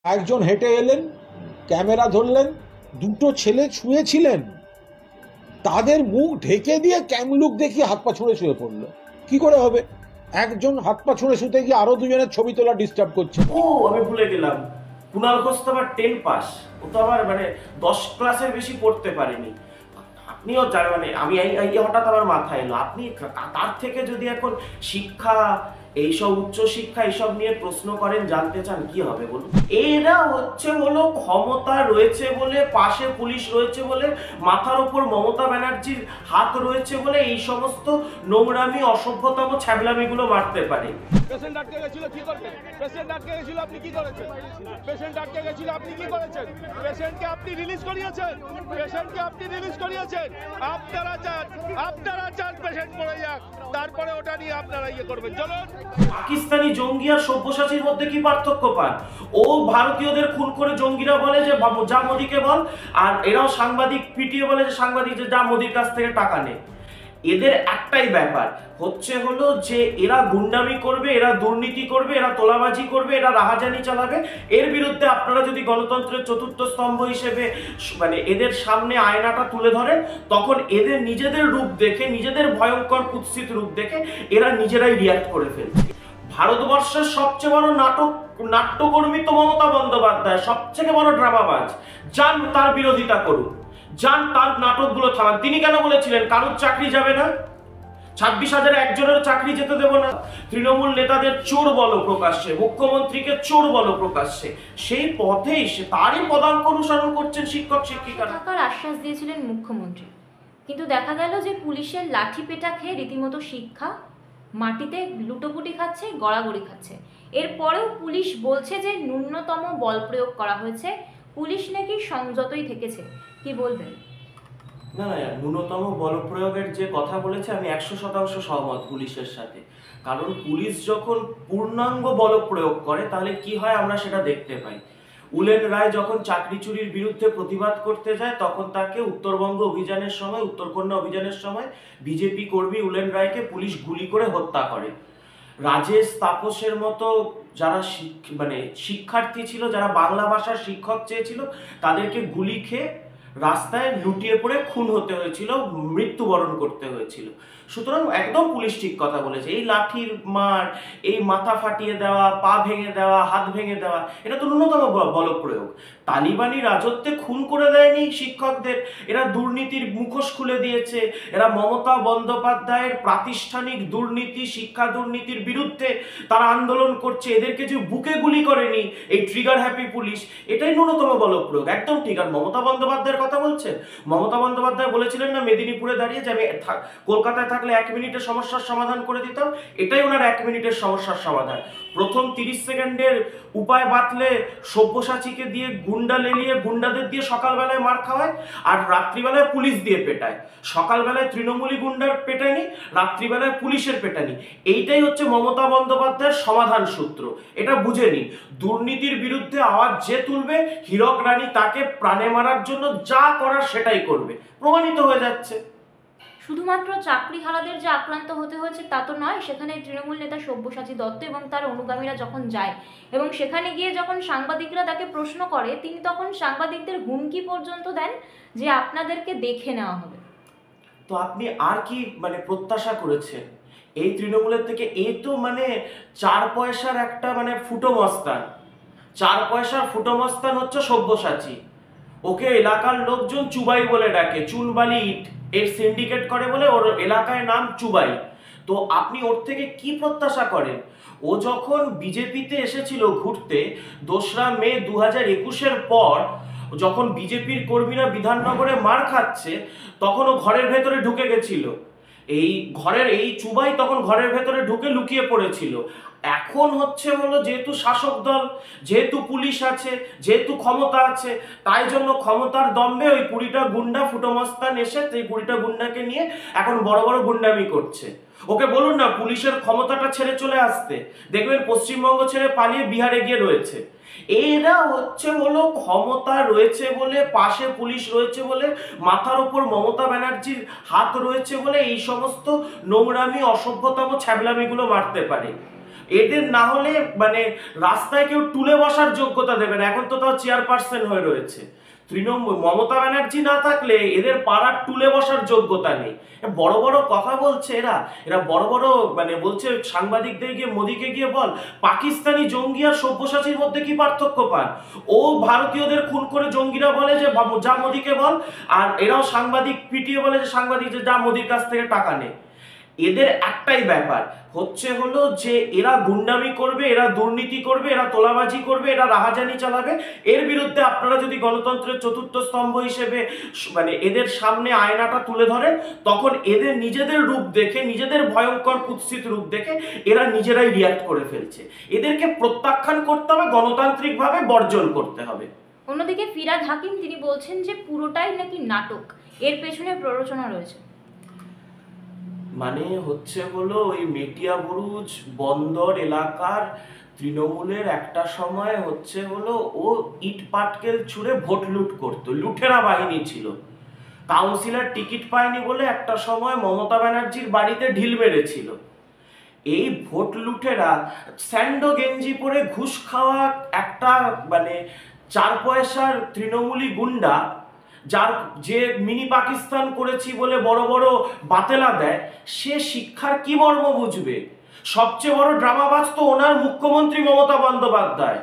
একজন হেঁটে এলেন, ক্যামেরা ধরলেন, দুটো ছেলে শুয়েছিলেন, তাদের মুখ ঢেকে দিয়ে ক্যামলুক দেখিয়ে হাত পা ছুঁড়ে শুয়ে পড়লো। কি করে হবে? একজন হাত পা ছুঁড়ে শুতে গিয়ে আরো দুজনের ছবি তোলা ডিস্টার্ব করছে। আমি ভুলে গেলাম, কুণাল ঘোষ তো আবার 10 পাস, ও তো আবার 10 ক্লাসের বেশি পড়তে পারেনি। আপনিও জানেন, আমি হঠাৎ আমার মাথায় এলো, আপনি তার থেকে যদি এখন শিক্ষা, এইসব উচ্চ শিক্ষা এইসব নিয়ে প্রশ্ন করেন, জানতে চান, কি হবে বলুন? এরা হলো ক্ষমতা রয়েছে বলে, পাশে পুলিশ রয়েছে বলে, মাথার উপর মমতা ব্যানার্জির হাত রয়েছে বলে এই সমস্ত নোংরামি, অসভ্যতম ছ্যাবলামিগুলো মারতে পারে। পেশেন্ট আটকে গেছিল, কি করবেন? পেশেন্ট আটকে গেছিল, আপনি কি করেছেন? পেশেন্ট আটকে গেছিল, আপনি কি করেছেন? পেশেন্টকে আপনি রিলিজ করিয়েছেন, পেশেন্টকে আপনি রিলিজ করিয়েছেন। আপনারা চান পেশেন্ট পড়ে যাক, তারপরে ওটা নিয়ে আপনারা ইয়ে করবেন। চলুন। পাকিস্তানি জঙ্গি আর সব্যসাচীর মধ্যে কি পার্থক্য পান? ও ভারতীয়দের খুন করে জঙ্গিরা বলে যে যা মোদিকে বল, আর এরাও সাংবাদিক পিটিয়ে বলে যে সাংবাদিক যে যা মোদির কাছ থেকে টাকা নেয়। এদের একটাই ব্যাপার হলো যে এরা গুন্ডামি করবে, এরা দুর্নীতি করবে, এরা তোলাবাজি করবে, এরা রাহাজানি চালাবে। এর বিরুদ্ধে আপনারা যদি গণতন্ত্রের চতুর্থ স্তম্ভ হিসেবে এদের সামনে আয়নাটা তুলে ধরেন, তখন এদের নিজেদের রূপ দেখে, নিজেদের ভয়ঙ্কর কুৎসিত রূপ দেখে এরা নিজেরাই রিয়াক্ট করে ফেলছে। ভারতবর্ষের সবচেয়ে বড় নাট্যকর্মী তো মমতা বন্দ্যোপাধ্যায়, সবচেয়ে বড় ড্রামাবাজ। যান তার বিরোধিতা করুন, যান তার নাটকগুলো থামান। তিনি কেন বলেছিলেন কারোর চাকরি যাবে না? 26,000 একজনের চাকরি যেতে দেব না। তৃণমূল নেতাদের চোর বলো প্রকাশ্যে, মুখ্যমন্ত্রীকে চোর বলো প্রকাশ্যে, সেই পথেই তারই পদাঙ্ক অনুসরণ করছেন শিক্ষক শিক্ষিকারা। টাকার আশ্বাস দিয়েছিলেন মুখ্যমন্ত্রী, কিন্তু দেখা গেল যে পুলিশের লাঠি পেটা খেয়ে রীতিমতো শিক্ষা মাটিতে লুটোপুটি খাচ্ছে, গড়াগড়ি খাচ্ছে। এরপরেও পুলিশ বলছে যে ন্যূনতম বল প্রয়োগ করা হয়েছে, পুলিশ নাকি সংযতই থেকেছে। কি বলবেন? না, ন্যূনতম বল প্রয়োগের যে কথা বলেছে আমি 100% সহমত পুলিশের সাথে। কারণ পুলিশ যখন পূর্ণাঙ্গ বল প্রয়োগ করে তাহলে কি হয় আমরা সেটা দেখতে পাই। উলেন রায় যখন চাকরি চুরির বিরুদ্ধে প্রতিবাদ করতে যায়, তখন তাকে উত্তরবঙ্গ অভিযানের সময়, উত্তরকন্যা অভিযানের সময় বিজেপি কর্মী উলেন রায়কে পুলিশ গুলি করে হত্যা করে। রাজেশ তাপসের মতো যারা শিক্ষার্থী ছিল, যারা বাংলা ভাষার শিক্ষক চেয়েছিল, তাদেরকে গুলি খেয়ে রাস্তায় লুটিয়ে পড়ে খুন হতে হয়েছিল, মৃত্যুবরণ করতে হয়েছিল। সুতরাং একদম পুলিশ ঠিক কথা বলেছে। এই লাঠির মার, এই মাথা ফাটিয়ে দেওয়া, পা ভেঙে দেওয়া, হাত ভেঙে দেওয়া, এটা তো ন্যূনতম বল প্রয়োগ। তালিবানি রাজত্বে খুন করে দেয়নি শিক্ষকদের, এরা দুর্নীতির মুখোশ খুলে দিয়েছে। এরা মমতা বন্দ্যোপাধ্যায়ের প্রাতিষ্ঠানিক দুর্নীতি, শিক্ষা দুর্নীতির বিরুদ্ধে তারা আন্দোলন করছে। এদেরকে যে বুকে গুলি করেনি এই ট্রিগার হ্যাপি পুলিশ, এটাই ন্যূনতম বল প্রয়োগ। একদম ঠিক। আর মমতা বন্দ্যোপাধ্যায়ের কথা বলছেন, মমতা বন্দ্যোপাধ্যায় বলেছিলেন না মেদিনীপুরে দাঁড়িয়ে যে আমি কলকাতায় থাকলে 1 মিনিটের সমস্যার সমাধান করে দিতাম। এটাই ওনার 1 মিনিটের সমস্যার সমাধান। প্রথম 30 সেকেন্ডের উপায় বাতলে সব্যসাচীকে দিয়ে গুন্ডা লেলিয়ে, গুন্ডাদের দিয়ে সকালবেলায় মার খাওয়ায়, আর রাত্রিবেলায় পুলিশ দিয়ে পেটায়। সকালবেলায় তৃণমূলী গুন্ডার পেটানি, রাত্রিবেলায় পুলিশের পেটানি। এইটাই হচ্ছে মমতা বন্দ্যোপাধ্যায়ের সমাধান সূত্র। এটা বুঝে নিন। দুর্নীতির বিরুদ্ধে আওয়াজ যে তুলবে, হীরক রানী তাকে প্রাণে মারার জন্য যা করার সেটাই করবে, প্রমাণিত হয়ে যাচ্ছে। শুধুমাত্র চাকরিহারাদের যে আক্রান্ত হতে হয়েছে তা তো নয়, সেখানে তৃণমূল নেতা সব্যসাচী দত্ত এবং তার অনুগামীরা যখন যায় এবং সেখানে গিয়ে যখন সাংবাদিকরা তাকে প্রশ্ন করে, তিনি তখন সাংবাদিকদের হুমকি পর্যন্ত দেন যে আপনাদেরকে দেখে নেওয়া হবে। তো আপনি আর কি প্রত্যাশা করেছেন এই তৃণমূলের থেকে? এই তো 4 পয়সার একটা ফুটো মস্তান। 4 পয়সার ফুটো মস্তান হচ্ছে সব্যসাচী। ওকে এলাকার লোকজন চুবাই বলে ডাকে, চুনবালি ইট এর সিন্ডিকেট করে বলে ওর এলাকায় নাম চুবাই। তো আপনি ওর থেকে কি প্রত্যাশা করেন? ও যখন বিজেপিতে এসেছিল ঘুরতে 2রা মে 2021-এর পর, যখন বিজেপির কর্মীরা বিধাননগরে মার খাচ্ছে, তখন ও ঘরের ভেতরে ঢুকে গেছিল। এই চুবাই তখন ঘরের ভেতরে ঢুকে লুকিয়ে পড়েছিল। এখন যেহেতু শাসক দল, যেহেতু পুলিশ আছে, যেহেতু ক্ষমতা আছে, তাই জন্য ক্ষমতার দম্ভে ওই 20টা গুন্ডা ফুটোমস্তান এসে সেই 20টা গুন্ডাকে নিয়ে এখন বড় বড় গুন্ডামি করছে। ওকে বলুন না পুলিশের ক্ষমতাটা ছেড়ে চলে আসতে, দেখবেন পশ্চিমবঙ্গ ছেড়ে পালিয়ে বিহারে গিয়ে রয়েছে। এরা ক্ষমতা রয়েছে বলে, পাশে পুলিশ রয়েছে বলে, মাথার উপর মমতা ব্যানার্জির হাত রয়েছে বলে এই সমস্ত নোংরামি, অসভ্যতম ছ্যাবলামিগুলো মারতে পারে। এদের না হলে মানে রাস্তায় কেউ তুলে বসার যোগ্যতা দেবে না। এখন তো তাও চেয়ারপারসন হয়ে রয়েছে। তৃণমূল মমতা ব্যানার্জি না থাকলে এদের পাড়ার তুলে বসার যোগ্যতা নেই। বড় বড় কথা বলছে এরা বড় বড় মানে বলছে সাংবাদিকদের গিয়ে মোদিকে গিয়ে বল পাকিস্তানি জঙ্গি আর সব্যসাচীর মধ্যে কি পার্থক্য পান। ও ভারতীয়দের খুন করে জঙ্গিরা বলে যে যা মোদিকে বল, আর এরাও সাংবাদিক পিটিয়ে বলে যে সাংবাদিক যে যা মোদির কাছ থেকে টাকা নে। এদের একটাই ব্যাপার হলো যে এরা গুন্ডামি করবে, এরা দুর্নীতি করবে, এরা তোলাবাজি করবে, এরা রাহাজানি চালাবে। এর বিরুদ্ধে আপনারা যদি গণতন্ত্রের চতুর্থ স্তম্ভ হিসেবে মানে এদের সামনে আয়নাটা তুলে ধরে, তখন এদের নিজেদের রূপ দেখে, নিজেদের ভয়ঙ্কর কুৎসিত রূপ দেখে এরা নিজেরাই রিয়াক্ট করে ফেলছে। এদেরকে প্রত্যাখ্যান করতে হবে, গণতান্ত্রিকভাবে বর্জন করতে হবে। অন্যদিকে ফিরহাদ হাকিম তিনি বলছেন যে পুরোটাই নাকি নাটক, এর পেছনে প্ররোচনা রয়েছে। মানে হলো ওই মেটিয়া বুরুজ বন্দর এলাকার তৃণমূলের একটা সময় হলো ও ইট পাটকেল ছুঁড়ে ভোট লুট করতো, লুটেরা বাহিনী ছিল। কাউন্সিলর টিকিট পায়নি বলে একটা সময় মমতা ব্যানার্জির বাড়িতে ঢিল মেরেছিল। এই ভোট লুটেরা স্যান্ডো গেঞ্জি পরে ঘুষ খাওয়া একটা মানে 4 পয়সার তৃণমূলী গুন্ডা, যে মিনি পাকিস্তান করেছি বলে বড় বড় বাতেলা দেয়, সে শিক্ষার কি মর্ম বুঝবে? সবচেয়ে বড় ড্রামাবাজ তো ওনার মুখ্যমন্ত্রী মমতা বন্দ্যোপাধ্যায়।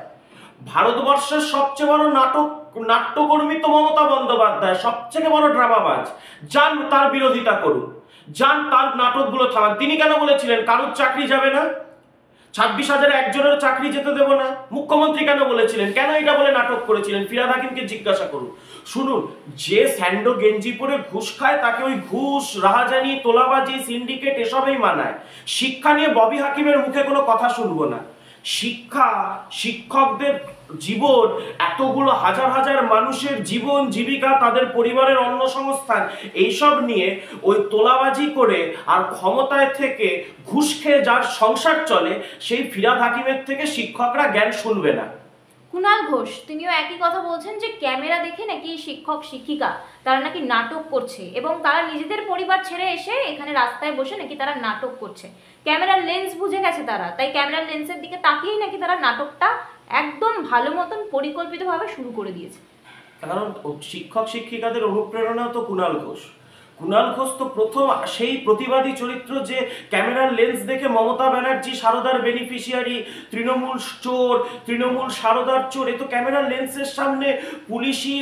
ভারতবর্ষের সবচেয়ে বড় নাট্যকর্মী তো মমতা বন্দ্যোপাধ্যায়, সবচেয়ে বড় ড্রামাবাজ। যান তার বিরোধিতা করুন, যান তার নাটকগুলো থামান। তিনি কেন বলেছিলেন কারোর চাকরি যাবে না, 26,000 একজনের চাকরি যেতে দেব না? মুখ্যমন্ত্রী কেন বলেছিলেন? কেন এটা বলে নাটক করেছিলেন? ফিরহাদ হাকিমকে জিজ্ঞাসা করুন। শুনুন, যে স্যান্ডো গেঞ্জি পরে ঘুষ খায় তাকে ওই ঘুষ, রাহাজানি, তোলাবাজি, সিন্ডিকেট এসবই মানায়। শিক্ষা নিয়ে ববি হাকিমের মুখে কোনো কথা শুনবো না। শিক্ষা, শিক্ষকদের জীবন, এতগুলো হাজার হাজার মানুষের জীবন জীবিকা, তাদের পরিবারের অন্নসংস্থান, এইসব নিয়ে ওই তোলাবাজি করে আর ক্ষমতায় থেকে ঘুষ খেয়ে যার সংসার চলে, সেই ফিরহাদ হাকিমের থেকে শিক্ষকরা জ্ঞান শুনবে না। কুণাল ঘোষ তিনিও একই কথা বলছেন যে ক্যামেরা দেখে নাকি শিক্ষক শিক্ষিকা তারা নাকি নাটক করছে, এবং তারা নিজেদের পরিবার ছেড়ে এসে এখানে রাস্তায় বসে নাকি তারা নাটক করছে। ক্যামেরার লেন্স বুঝে গেছে তারা, তাই ক্যামেরার লেন্সের দিকে তাকিয়েই নাকি তারা নাটকটা একদম ভালো মতন পরিকল্পিতভাবে শুরু করে দিয়েছে। কারণ শিক্ষক শিক্ষিকাদের অনুপ্রেরণা তো কুণাল ঘোষ। কুণাল ঘোষ তো প্রথম সেই প্রতিবাদী চরিত্র যে ক্যামেরার লেন্স দেখে মমতা ব্যানার্জি সারদার বেনিফিশিয়ারি, তৃণমূল চোর, তৃণমূল সারদার চোর। এ তো ক্যামেরার লেন্সের সামনে পুলিশি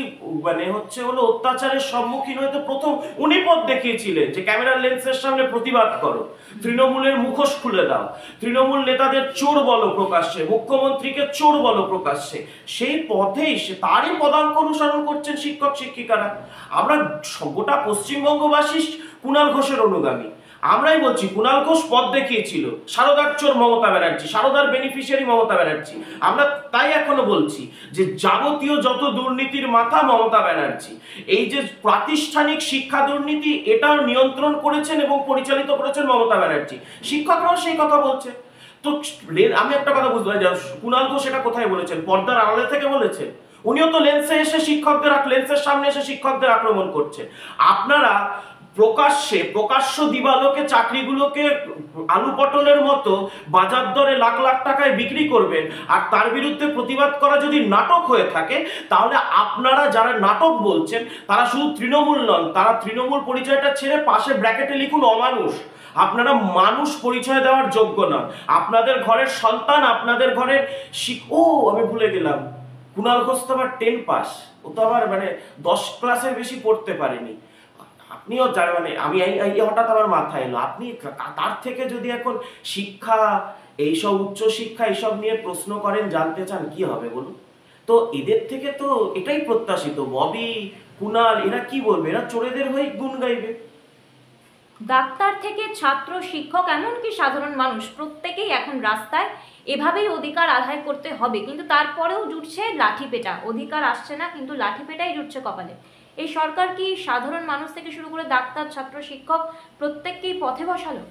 মানে হলো অত্যাচারের সম্মুখীন হয়ে তো প্রথম উনি পথ দেখিয়েছিলেন যে ক্যামেরার লেন্সের সামনে প্রতিবাদ করো, তৃণমূলের মুখোশ খুলে দাও, তৃণমূল নেতাদের চোর বলো প্রকাশ্যে, মুখ্যমন্ত্রীকে চোর বলো প্রকাশ্যে। সেই পথেই তারই পদাঙ্ক অনুসরণ করছেন শিক্ষক শিক্ষিকারা। আমরা গোটা পশ্চিমবঙ্গবাসী কুণাল ঘোষের অনুগামী। আমরাই বলছি কুণাল ঘোষ পথ দেখিয়েছিল, সারদার চোর মমতা ব্যানার্জি, সারদার বেনিফিশিয়ারি মমতা ব্যানার্জি। আমরা তাই এখনো বলছি যে যাবতীয় যত দুর্নীতির মাথা মমতা ব্যানার্জি। এই যে প্রাতিষ্ঠানিক শিক্ষা দুর্নীতি, এটাও নিয়ন্ত্রণ করেছেন এবং পরিচালিত করেছেন মমতা ব্যানার্জি। শিক্ষকরাও সেই কথা বলছে। তো আমি একটা কথা বুঝতে পারি, কুণাল ঘোষ এটা কোথায় বলেছেন? পর্দার আড়ালে থেকে বলেছেন? উনিও তো লেন্সের সামনে এসে শিক্ষকদের আক্রমণ করছে। আপনারা প্রকাশ্য দিবালোকে চাকরিগুলোকে আলু পটলের মতো বাজার দরে লাখ লাখ টাকায় বিক্রি করবেন, আর তার বিরুদ্ধে প্রতিবাদ করা যদি নাটক হয়ে থাকে, তাহলে আপনারা যারা নাটক বলছেন তারা শুধু তৃণমূল নন, তারা তৃণমূল পরিচয়টা ছেড়ে পাশে ব্র্যাকেটে লিখুন অমানুষ। আপনারা মানুষ পরিচয় দেওয়ার যোগ্য নন। আপনাদের ঘরের সন্তান, আপনাদের ঘরের আমি ভুলে গেলাম, কুণাল ঘোষ তো আবার 10 পাস, ও তো আবার মানে 10 ক্লাসের বেশি পড়তে পারেনি। আপনিও জানেন, মানে আমি এই হঠাৎ আমার মাথায় এলো, আপনি তার থেকে যদি এখন শিক্ষা, এইসব উচ্চ শিক্ষা এইসব নিয়ে প্রশ্ন করেন, জানতে চান, কি হবে বলুন? তো এদের থেকে তো এটাই প্রত্যাশিত। ববি, কুণাল এরা কি বলবে? এরা চোরেদের হয়ে গুণ গাইবে। ডাক্তার থেকে ছাত্র, শিক্ষক, এমনকি সাধারণ মানুষ প্রত্যেকেই এখন রাস্তায়। এভাবেই অধিকার আদায় করতে হবে, কিন্তু তারপরেও জুটছে লাঠিপেটা। অধিকার আসছে না, কিন্তু লাঠিপেটাই জুটছে কপালে। এই সরকার কি সাধারণ মানুষ থেকে শুরু করে ডাক্তার, ছাত্র, শিক্ষক প্রত্যেককেই পথে বসালো?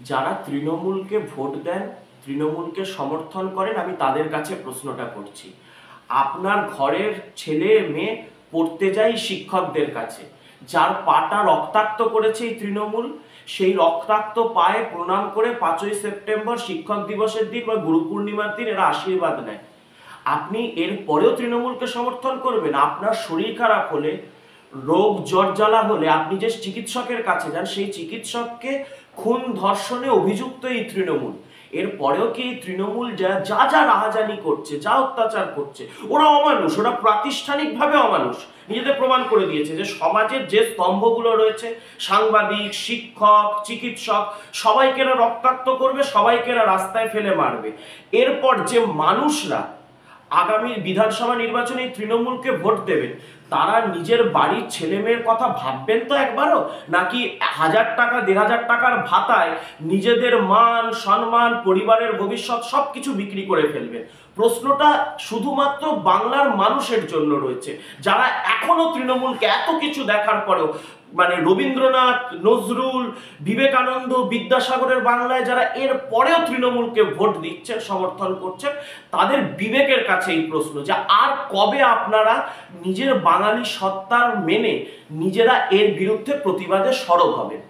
যারা তৃণমূলকে ভোট দেন, তৃণমূলকে সমর্থন করেন, আমি তাদের কাছে প্রশ্নটা করছি। আপনার ঘরের ছেলে মেয়ে পড়তে যায় শিক্ষকদের কাছে, যার পাটা রক্তাক্ত করেছে এই তৃণমূল, সেই রক্তাক্ত পায়ে প্রণাম করে 5ই সেপ্টেম্বর শিক্ষক দিবসের দিন বা গুরু পূর্ণিমার দিন এরা আশীর্বাদ নেয়। আপনি এর পরেও তৃণমূলকে সমর্থন করবেন? আপনার শরীর খারাপ হলে, রোগ জ্বর জ্বালা হলে আপনি যে চিকিৎসকের কাছে যান, সেই চিকিৎসককে খুন ধর্ষণে অভিযুক্ত এই তৃণমূল। এর পরেও কি এই তৃণমূল যা যা রাহাজানি করছে, যা অত্যাচার করছে, ওরা অমানুষ, ওরা প্রাতিষ্ঠানিকভাবে অমানুষ। নিজেদের প্রমাণ করে দিয়েছে যে সমাজের যে স্তম্ভগুলো রয়েছে, সাংবাদিক, শিক্ষক, চিকিৎসক, সবাইকে এরা রক্তাক্ত করবে, সবাইকে এরা রাস্তায় ফেলে মারবে। এরপর যে মানুষরা আগামী বিধানসভা নির্বাচনে তৃণমূলকে ভোট দেবেন, তারা নিজের বাড়ির ছেলে মেয়ের কথা ভাববেন তো একবারও? নাকি 1000 টাকা 1500 টাকার ভাতায় নিজেদের মান সম্মান, পরিবারের ভবিষ্যৎ সবকিছু বিক্রি করে ফেলবেন? প্রশ্নটা শুধুমাত্র বাংলার মানুষের জন্য রয়েছে, যারা এখনো তৃণমূলকে এত কিছু দেখার পরেও, মানে রবীন্দ্রনাথ, নজরুল, বিবেকানন্দ, বিদ্যাসাগরের বাংলায় যারা এর পরেও তৃণমূলকে ভোট দিচ্ছেন, সমর্থন করছেন, তাদের বিবেকের কাছে এই প্রশ্ন যে আর কবে আপনারা নিজের বাঙালি সত্তার মেনে নিজেরা এর বিরুদ্ধে প্রতিবাদে সরব হবেন।